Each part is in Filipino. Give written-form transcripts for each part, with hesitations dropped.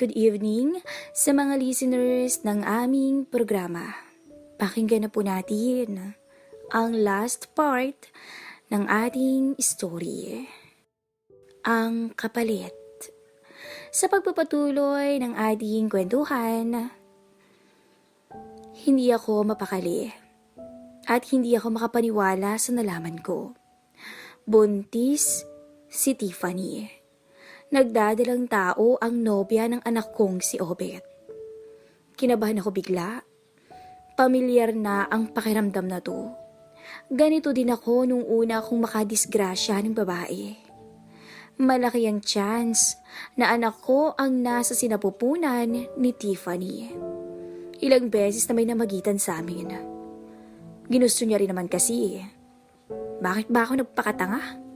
good evening sa mga listeners ng aming programa. Pakinggan na po natin ang last part ng ating story, ang kapalit. Sa pagpapatuloy ng ating kwentuhan, hindi ako mapakali at hindi ako makapaniwala sa nalaman ko. Buntis si Tiffany. Nagdadalang tao ang nobya ng anak kong si Obet. Kinabahan ako bigla. Pamilyar na ang pakiramdam na to. Ganito din ako nung una kong makadisgrasya ng babae. Malaki ang chance na anak ko ang nasa sinapupunan ni Tiffany. Ilang beses na may namagitan sa amin. Ginusto niya rin naman kasi. Bakit ba ako nagpakatanga?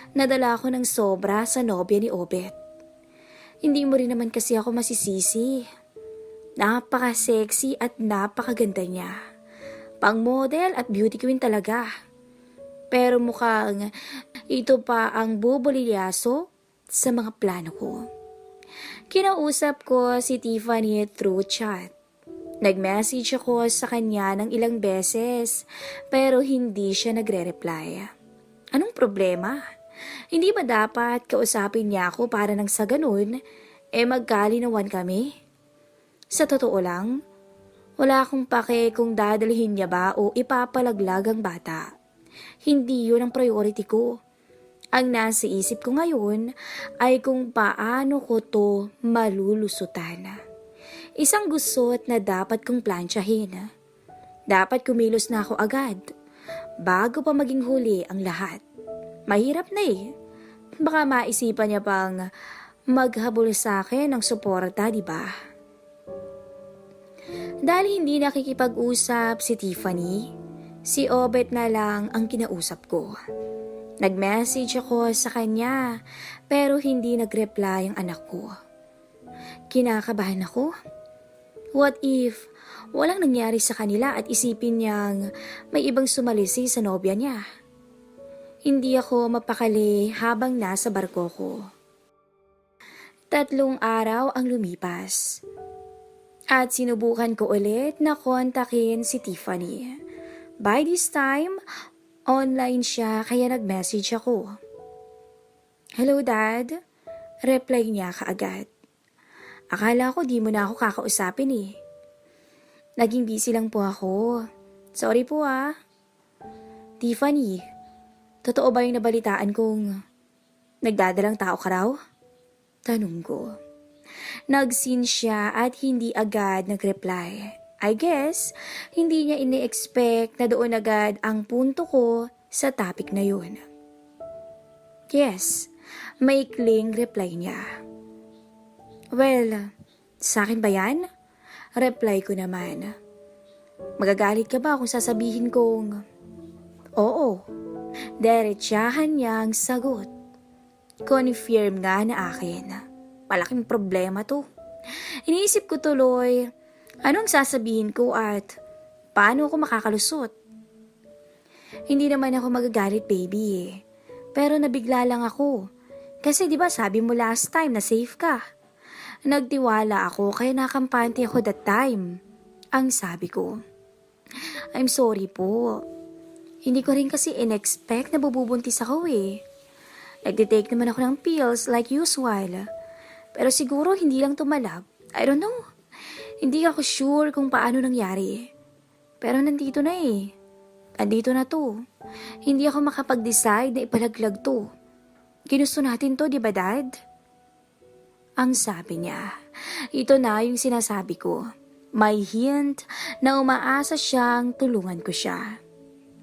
Nadala ako ng sobra sa nobya ni Obet. Hindi mo rin naman kasi ako masisisi. Napaka-sexy at napakaganda niya. Pang-model at beauty queen talaga. Pero mukhang ito pa ang bubulilyaso sa mga plano ko. Kinausap ko si Tiffany through chat. Nag-message ako sa kanya ng ilang beses pero hindi siya nagre-reply. Anong problema? Hindi ba dapat kausapin niya ako para nang sa ganun, magkalinawan kami? Sa totoo lang, wala akong pake kung dadalhin niya ba o ipapalaglag ang bata. Hindi yun ang priority ko. Ang nasa isip ko ngayon ay kung paano ko to malulusutan. Isang gusot na dapat kong plansyahin. Dapat kumilos na ako agad, bago pa maging huli ang lahat. Mahirap na Baka maisipan niya pang maghabol sa akin ng suporta, di ba? Dahil hindi nakikipag-usap si Tiffany, si Obet na lang ang kinausap ko. Nag-message ako sa kanya pero hindi nag-reply ang anak ko. Kinakabahan ako. What if walang nangyari sa kanila at isipin niyang may ibang sumalisi sa nobya niya? Hindi ako mapakali habang nasa barko ko. 3 araw ang lumipas. At sinubukan ko ulit na kontakin si Tiffany. By this time, online siya kaya nag-message ako. Hello Dad, reply niya kaagad. Akala ko di mo na ako kakausapin Naging busy lang po ako. Sorry po Tiffany, totoo ba yung nabalitaan kong nagdadalang tao ka raw? Tanong ko. Nag-seen siya at hindi agad nag-reply. I guess, hindi niya ini-expect na doon agad ang punto ko sa topic na yun. Yes, maikling reply niya. Well, sa akin ba yan? Reply ko naman. Magagalit ka ba kung sasabihin kong oo? Diretsahan niya ang sagot. Confirm nga na akin. Malaking problema to. Iniisip ko tuloy, anong sasabihin ko at paano ako makakalusot? Hindi naman ako magagalit baby Pero nabigla lang ako. Kasi 'di ba sabi mo last time na safe ka? Nagtiwala ako kaya nakampante ako that time. Ang sabi ko. I'm sorry po. Hindi ko rin kasi in-expect na bubuntis ako Nagtitake naman ako ng pills like usual. Pero siguro hindi lang tumalab. I don't know. Hindi ako sure kung paano nangyari. Pero nandito na Andito na to. Hindi ako makapag-decide na ipalaglag to. Ginusto natin to, di ba Dad? Ang sabi niya. Ito na yung sinasabi ko. May hint na umaasa siyang tulungan ko siya.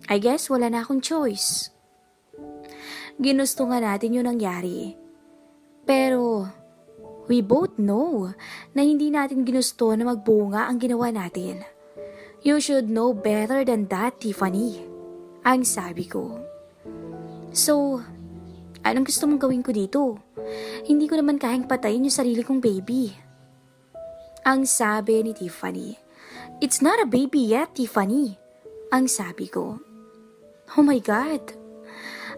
I guess wala na akong choice. Ginusto nga natin yung nangyari. Pero we both know na hindi natin ginusto na magbunga ang ginawa natin. You should know better than that, Tiffany. Ang sabi ko. So, anong gusto mong gawin ko dito? Hindi ko naman kayang patayin yung sarili kong baby. Ang sabi ni Tiffany. It's not a baby yet, Tiffany. Ang sabi ko. Oh my God.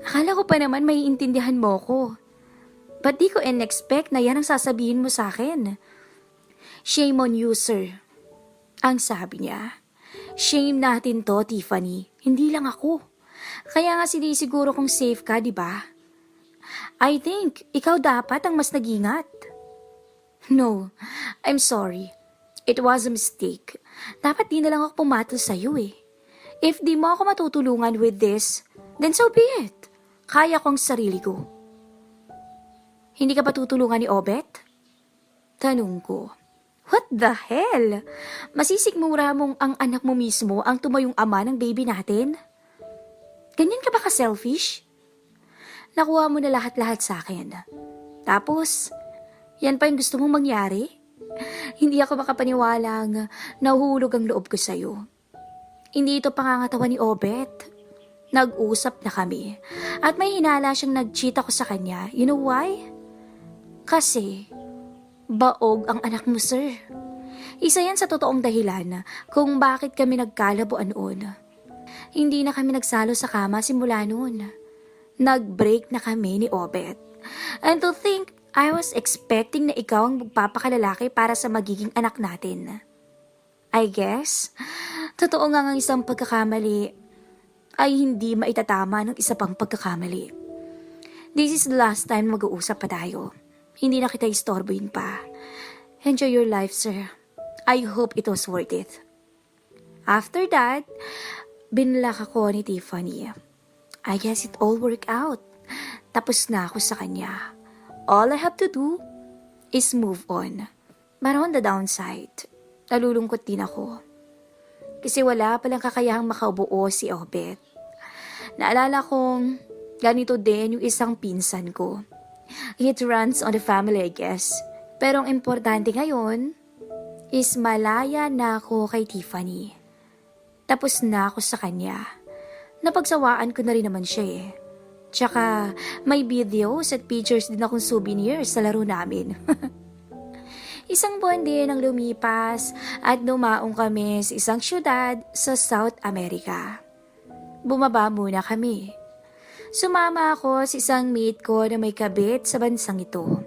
Akala ko pa naman may intindihan mo ko. Ba't di ko in-expect na yan ang sasabihin mo sa akin? Shame on you, sir. Ang sabi niya. Shame natin to, Tiffany. Hindi lang ako. Kaya nga sinisiguro kong safe ka, di ba? I think ikaw dapat ang mas nagingat. No, I'm sorry. It was a mistake. Dapat di na lang ako pumatol sa'yo eh. If di mo ako matutulungan with this, then so be it. Kaya ko ang sarili ko. Hindi ka pa tutulungan ni Obet? Tanong ko. What the hell? Masisikmura mong ang anak mo mismo ang tumayong ama ng baby natin? Ganyan ka ba ka-selfish? Nakuha mo na lahat-lahat sa akin. Tapos, yan pa yung gusto mong mangyari? Hindi ako makapaniwalang nahuhulog ang loob ko sa'yo. Hindi ito pangangatawa ni Obet. Nag-usap na kami. At may hinala siyang nag-cheat ako sa kanya. You know why? Kasi baog ang anak mo, sir. Isa yan sa totoong dahilan kung bakit kami nagkalabuan noon. Hindi na kami nagsalo sa kama simula noon. Nag-break na kami ni Obet. And to think, I was expecting na ikaw ang magpapakalalaki para sa magiging anak natin. I guess, totoo nga ang isang pagkakamali ay hindi maitatama ng isa pang pagkakamali. This is the last time mag-uusap pa tayo. Hindi na kita istorbohin pa. Enjoy your life, sir. I hope it was worth it. After that, binlak ako ni Tiffany. I guess it all worked out. Tapos na ako sa kanya. All I have to do is move on. But on the downside, nalulungkot din ako. Kasi wala palang kakayahang makaubuo si Obet. Naalala kong ganito din yung isang pinsan ko. It runs on the family, I guess. Pero ang importante ngayon is malaya na ako kay Tiffany. Tapos na ako sa kanya. Napagsawaan ko na rin naman siya eh. Tsaka may videos at pictures din akong souvenirs sa laro namin. Isang buwan din ang lumipas at dumaong kami sa isang syudad sa South America. Bumaba muna kami. Sumama ako sa isang mate ko na may kabit sa bansang ito.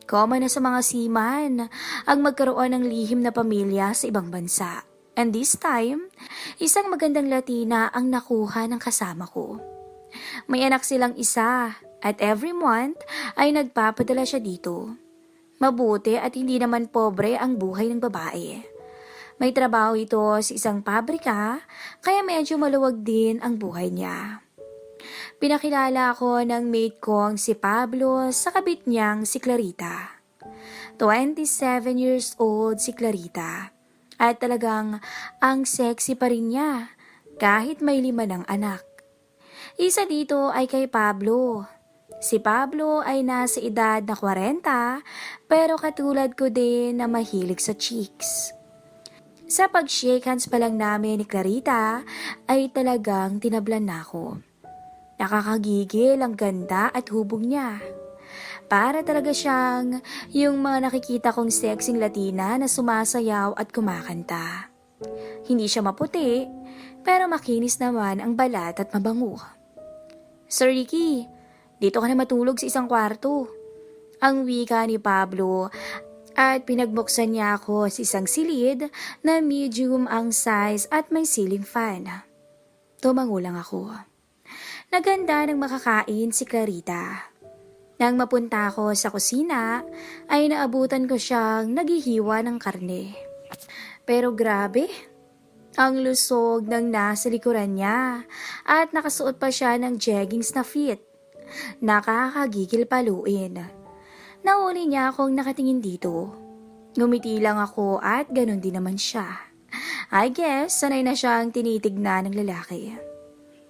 Common na sa mga seaman ang magkaroon ng lihim na pamilya sa ibang bansa. And this time, isang magandang Latina ang nakuha ng kasama ko. May anak silang isa at every month ay nagpapadala siya dito. Mabuti at hindi naman pobre ang buhay ng babae. May trabaho ito sa isang pabrika kaya medyo maluwag din ang buhay niya. Pinakilala ako ng mate kong si Pablo sa kabit niyang si Clarita. 27 years old si Clarita. At talagang ang sexy pa rin niya kahit may 5 ng anak. Isa dito ay kay Pablo. Si Pablo ay nasa edad na 40 pero katulad ko din na mahilig sa chicks. Sa pag-shake hands pa lang namin ni Clarita ay talagang tinablan na ako. Nakakagigil ang ganda at hubog niya. Para talaga siyang yung mga nakikita kong sexing Latina na sumasayaw at kumakanta. Hindi siya maputi, pero makinis naman ang balat at mabango. Sir Ricky, dito ka na matulog sa isang kwarto. Ang wika ni Pablo at pinagbuksan niya ako sa isang silid na medium ang size at may ceiling fan. Tumango lang ako. Naganda ng makakain si Clarita. Nang mapunta ako sa kusina, ay naabutan ko siyang naghihiwa ng karne. Pero grabe, ang lusog ng nasa likuran niya at nakasuot pa siya ng jeggings na fit. Nakakagigil paluin. Nauli niya akong nakatingin dito. Ngumiti lang ako at ganun din naman siya. I guess sanay na siyang tinitignan ng lalaki.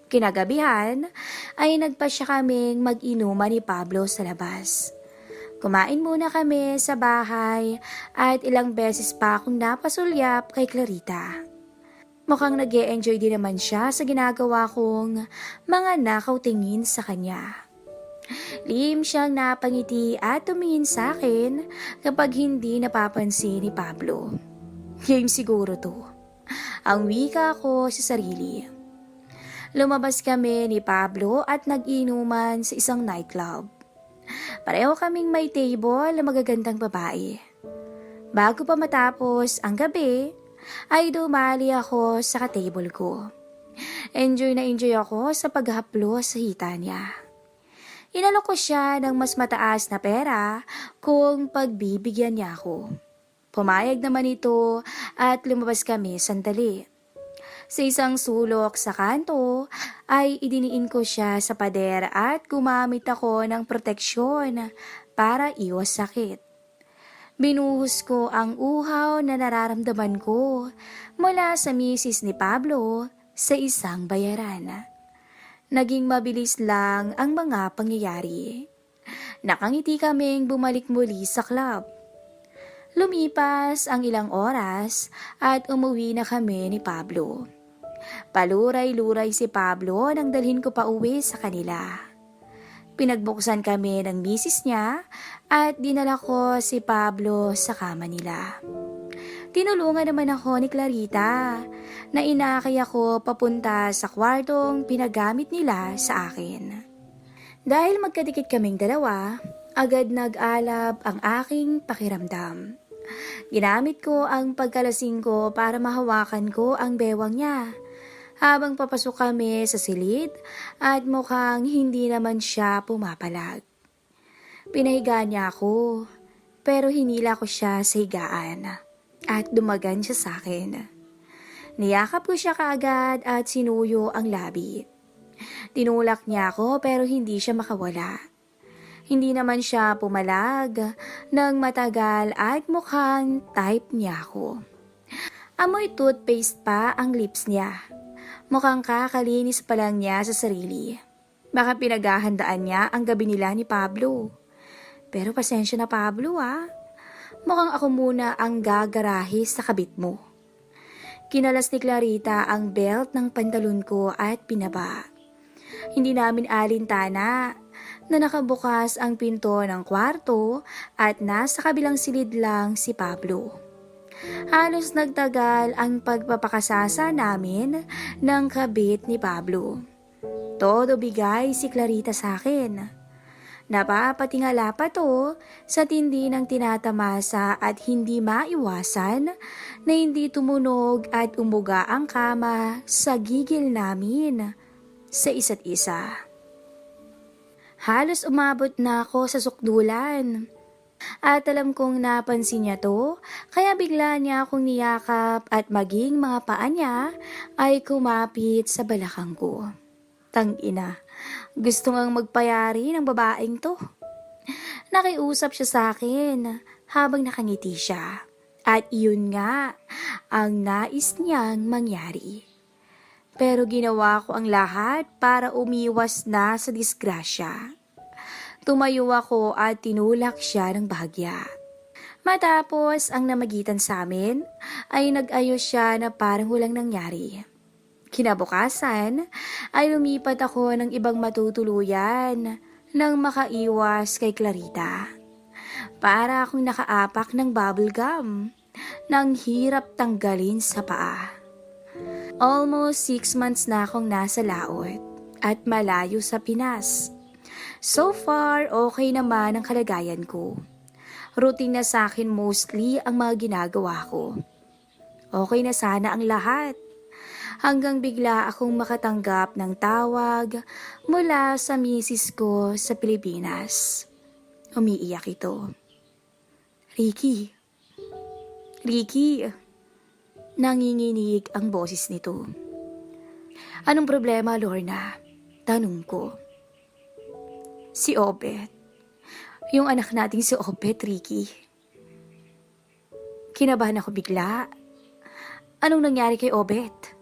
Kinagabihan ay nagpasya kaming mag-inuman ni Pablo sa labas. Kumain muna kami sa bahay at ilang beses pa akong napasulyap kay Clarita. Mukhang nag-e-enjoy din naman siya sa ginagawa kong mga nakaw tingin sa kanya. Lihim siyang napangiti at tumingin sa akin kapag hindi napapansin ni Pablo. Game siguro to. Ang wika ko sa sarili. Lumabas kami ni Pablo at nag-inuman sa isang nightclub. Pareho kaming may table na magagandang babae. Bago pa matapos ang gabi, ay dumali ako sa table ko. Enjoy na enjoy ako sa paghaplo sa hita niya. Inalok ko siya ng mas mataas na pera kung pagbibigyan niya ako. Pumayag naman ito at lumabas kami sandali. Sa isang sulok sa kanto ay idiniin ko siya sa pader at gumamit ako ng proteksyon para iwas sakit. Binuhos ko ang uhaw na nararamdaman ko mula sa misis ni Pablo sa isang bayaran. Naging mabilis lang ang mga pangyayari. Nakangiti kaming bumalik muli sa club. Lumipas ang ilang oras at umuwi na kami ni Pablo. Paluray-luray si Pablo nang dalhin ko pa uwi sa kanila. Pinagbuksan kami ng misis niya at dinala ko si Pablo sa kama nila. Tinulungan naman ako ni Clarita na inakay ako papunta sa kwartong pinagamit nila sa akin. Dahil magkadikit kaming dalawa, agad nag-alab ang aking pakiramdam. Ginamit ko ang pagkalasing ko para mahawakan ko ang bewang niya. Habang papasok kami sa silid at mukhang hindi naman siya pumapalag. Pinahiga niya ako pero hinila ko siya sa higaan at dumagan siya sa akin. Niyakap ko siya kaagad at sinuyo ang labi. Tinulak niya ako pero hindi siya makawala. Hindi naman siya pumalag ng matagal at mukhang type niya ako. Amoy toothpaste pa ang lips niya. Mukhang kakalinis pa lang niya sa sarili. Baka pinaghahandaan niya ang gabi nila ni Pablo. Pero pasensya na Pablo Mukhang ako muna ang gagarahe sa kabit mo. Kinalas ni Clarita ang belt ng pantalon ko at pinaba. Hindi namin alintana na nakabukas ang pinto ng kwarto at nasa kabilang silid lang si Pablo. Halos nagtagal ang pagpapakasasa namin ng kabit ni Pablo. Todo bigay si Clarita sa akin. Napapatingala pa to sa tindi ng tinatamasa at hindi maiwasan na hindi tumunog at umuga ang kama sa gigil namin sa isa't isa. Halos umabot na ako sa sukdulan. At alam kong napansin niya to, kaya bigla niya akong niyakap at maging mga paa niya ay kumapit sa balakang ko. Tangina, gusto ngang magpayari ng babaeng to. Nakiusap siya sa akin habang nakangiti siya. At iyon nga ang nais niyang mangyari. Pero ginawa ko ang lahat para umiwas na sa disgrasya. Tumayo ako at tinulak siya ng bahagya. Matapos ang namagitan sa amin, ay nag-ayos siya na parang walang nangyari. Kinabukasan, ay lumipat ako ng ibang matutuluyan nang makaiwas kay Clarita. Para akong nakaapak ng bubble gum, nang hirap tanggalin sa paa. Almost 6 months na akong nasa laot at malayo sa Pinas. So far, okay naman ang kalagayan ko. Routine na sa akin mostly ang mga ginagawa ko. Okay na sana ang lahat. Hanggang bigla akong makatanggap ng tawag mula sa misis ko sa Pilipinas. Umiiyak ito. Ricky. Ricky. Nanginginig ang boses nito. Anong problema, Lorna? Tanong ko. Si Obet. Yung anak nating si Obet, Ricky. Kinabahan ako bigla. Anong nangyari kay Obet?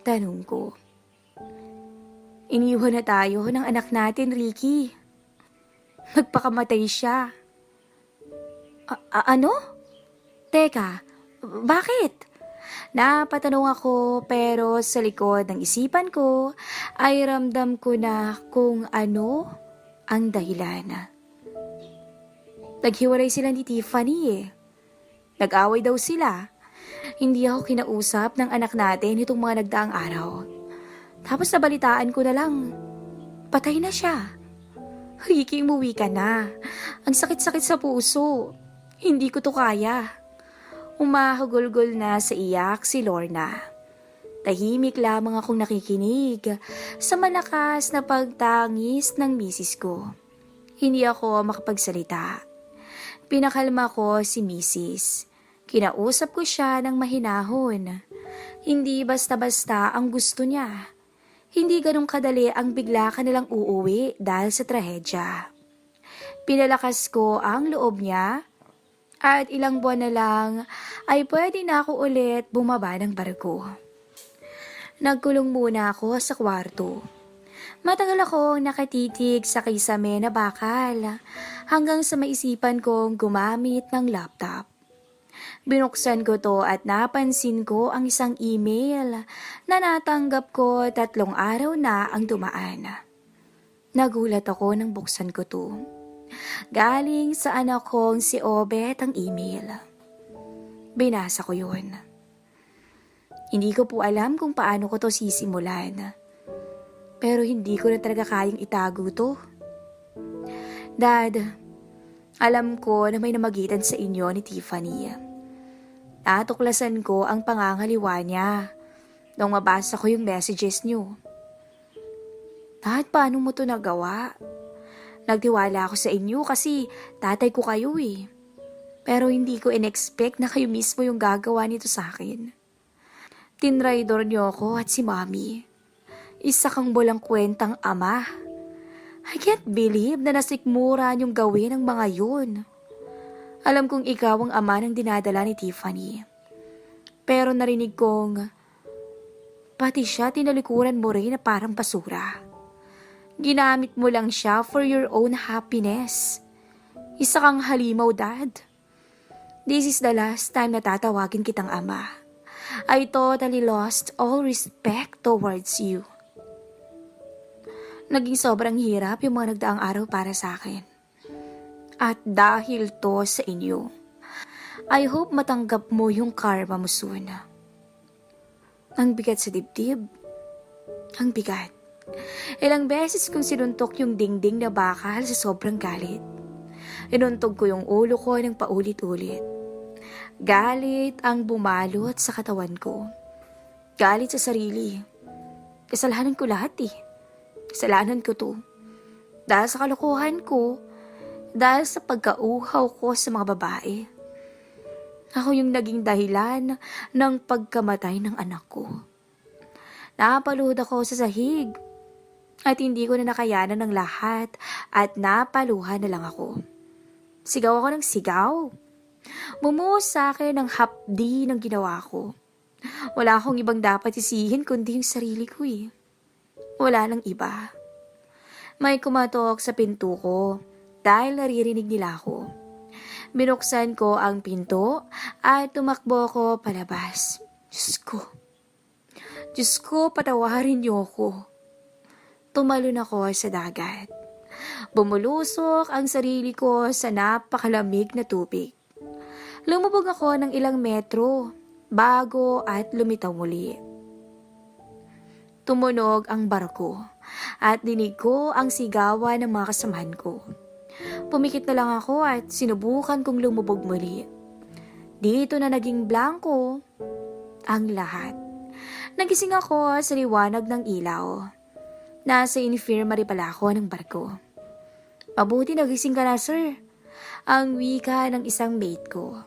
Tanong ko. Iniwan na tayo ng anak natin, Ricky. Nagpakamatay siya. Ano? Teka, bakit? Napatanong ako pero sa likod ng isipan ko ay ramdam ko na kung ano ang dahilan. Naghiwalay sila ni Tiffany. Nag-away daw sila. Hindi ako kinausap ng anak natin itong mga nagdaang araw. Tapos nabalitaan ko na lang, patay na siya. Ricky, umuwi ka na. Ang sakit-sakit sa puso. Hindi ko to kaya. Umahagulgol na sa iyak si Lorna. Tahimik lamang akong nakikinig sa malakas na pagtangis ng misis ko. Hindi ako makapagsalita. Pinakalma ko si misis. Kinausap ko siya ng mahinahon. Hindi basta-basta ang gusto niya. Hindi ganun kadali ang bigla ka nilang uuwi dahil sa trahedya. Pinalakas ko ang loob niya at ilang buwan na lang ay pwede na ako ulit bumaba ng barko. Nagkulong muna ako sa kwarto. Matagal akong nakatitig sa kisame na bakal hanggang sa maisipan kong gumamit ng laptop. Binuksan ko to at napansin ko ang isang email na natanggap ko 3 araw na ang dumaan. Nagulat ako nang buksan ko to. Galing sa anak kong si Obet ang email. Binasa ko yun. Hindi ko po alam kung paano ko to sisimulan. Pero hindi ko na talaga kayang itago to. Dad, alam ko na may namagitan sa inyo ni Tiffany. Natuklasan ko ang pangangaliwa niya nung mabasa ko yung messages niyo. Dad, paano mo to nagawa? Nagtiwala ako sa inyo kasi tatay ko kayo eh. Pero hindi ko in-expect na kayo mismo yung gagawa nito sa akin. Tinraidor niyo ako at si Mommy. Isa kang walang kwentang ama. I can't believe na nasikmura niyong gawin ang mga yun. Alam kong ikaw ang ama ng dinadala ni Tiffany. Pero narinig kong, pati siya tinalikuran mo rin na parang basura. Ginamit mo lang siya for your own happiness. Isa kang halimaw, Dad. This is the last time na tatawagin kitang ama. I totally lost all respect towards you. Naging sobrang hirap yung mga nagdaang araw para sa akin. At dahil to sa inyo, I hope matanggap mo yung karma mo soon. Ang bigat sa dibdib. Ang bigat. Ilang beses kong sinuntok yung dingding na bakal sa sobrang galit. Inuntog ko yung ulo ko ng paulit-ulit. Galit ang bumalot sa katawan ko. Galit sa sarili. Kasalanan ko lahat eh. Kasalanan ko to. Dahil sa kalokohan ko, dahil sa pagkauhaw ko sa mga babae. Ako yung naging dahilan ng pagkamatay ng anak ko. Napaluhod ako sa sahig at hindi ko na nakayanan ng lahat at napaluhan na lang ako. Sigaw ako ng sigaw. Bumuhos sa akin ang hapdi ng ginawa ko. Wala akong ibang dapat sisihin kundi yung sarili ko eh. Wala nang iba. May kumatok sa pinto ko dahil naririnig nila ako. Binuksan ko ang pinto at tumakbo ko palabas. Diyos ko, patawarin niyo ako. Tumalon ako sa dagat. Bumulusok ang sarili ko sa napakalamig na tubig. Lumubog ako ng ilang metro bago at lumitaw muli. Tumunog ang barko at dinig ko ang sigawan ng mga kasamahan ko. Pumikit na lang ako at sinubukan kong lumubog muli. Dito na naging blanco ang lahat. Nagising ako sa liwanag ng ilaw. Nasa infirmary pala ako ng barko. Mabuti nagising ka na, sir. Ang wika ng isang mate ko.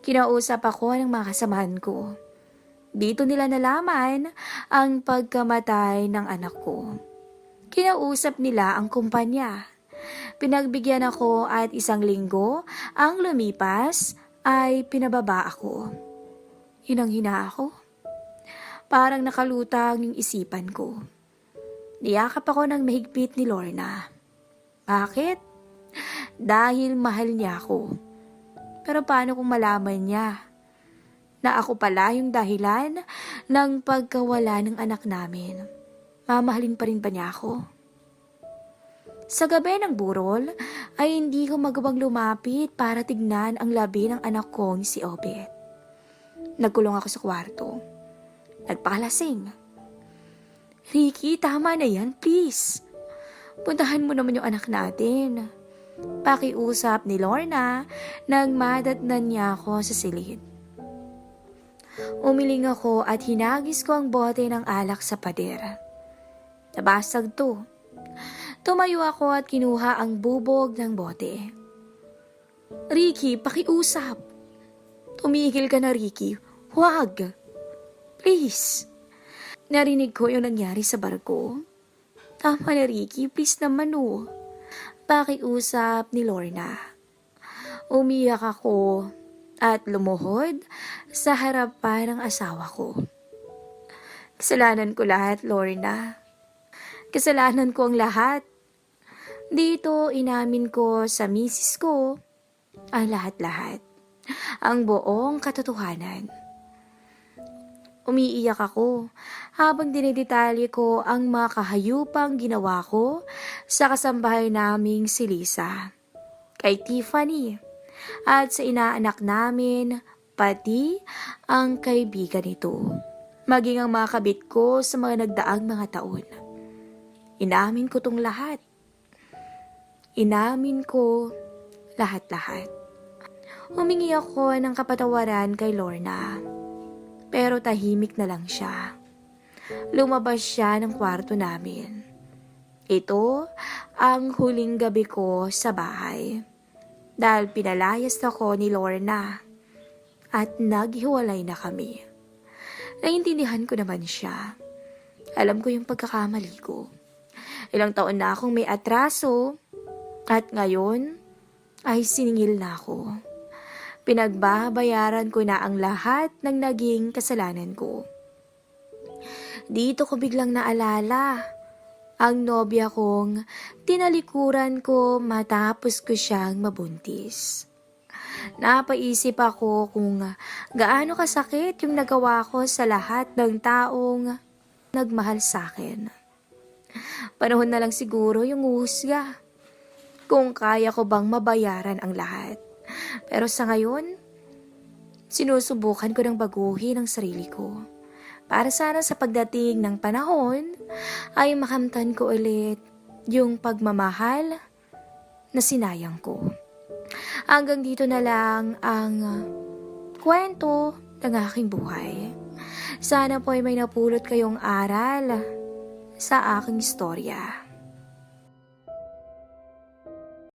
Kinausap ako ng mga kasamahan ko. Dito nila nalaman ang pagkamatay ng anak ko. Kinausap nila ang kumpanya. Pinagbigyan ako at 1 linggo ang lumipas ay pinababa ako. Hinang-hina ako. Parang nakalutang yung isipan ko. Niyakap ako ng mahigpit ni Lorna. Bakit? Dahil mahal niya ako. Pero paano kung malaman niya na ako pala yung dahilan ng pagkawala ng anak namin? Mamahalin pa rin ba niya ako? Sa gabi ng burol ay hindi ko magawang lumapit para tignan ang labi ng anak kong si Obet. Nagkulong ako sa kwarto. Nagpakalasing. Ricky, tama na yan, please. Puntahan mo naman yung anak natin. Pakiusap ni Lorna nang madatnan niya ako sa silid. Umiling ako at hinagis ko ang bote ng alak sa pader. Nabasag to. Tumayo ako at kinuha ang bubog ng bote. Ricky, pakiusap. Tumigil ka na, Ricky. Huwag. Please. Narinig ko yung nangyari sa barko. Tama na, Ricky. Please naman, oh. Pakiusap ni Lorna. Umiyak ako at lumuhod sa harapan ng asawa ko. Kasalanan ko lahat, Lorna. Kasalanan ko ang lahat. Dito inamin ko sa misis ko ang lahat-lahat. Ang buong katotohanan. Umiiyak ako habang dinidetalye ko ang mga kahayupang ginawa ko sa kasambahay naming si Lisa, kay Tiffany, at sa inaanak namin, pati ang kaibigan nito, maging ang mga kabit ko sa mga nagdaang mga taon. Inamin ko tong lahat. Inamin ko lahat-lahat. Humingi ako ng kapatawaran kay Lorna. Pero tahimik na lang siya. Lumabas siya ng kwarto namin. Ito ang huling gabi ko sa bahay. Dahil pinalayas ako ni Lorna. At naghiwalay na kami. Naintindihan ko naman siya. Alam ko yung pagkakamali ko. Ilang taon na akong may atraso. At ngayon ay siningil na ako. Pinagbabayaran ko na ang lahat ng naging kasalanan ko. Dito ko biglang naalala ang nobya kong tinalikuran ko matapos ko siyang mabuntis. Napaisip ako kung gaano kasakit yung nagawa ko sa lahat ng taong nagmahal sa akin. Panahon na lang siguro yung uhusga. Kung kaya ko bang mabayaran ang lahat. Pero sa ngayon, sinusubukan ko ng baguhin ang sarili ko. Para sana sa pagdating ng panahon, ay makamtan ko ulit yung pagmamahal na sinayang ko. Hanggang dito na lang ang kwento ng aking buhay. Sana po ay may napulot kayong aral sa aking istorya.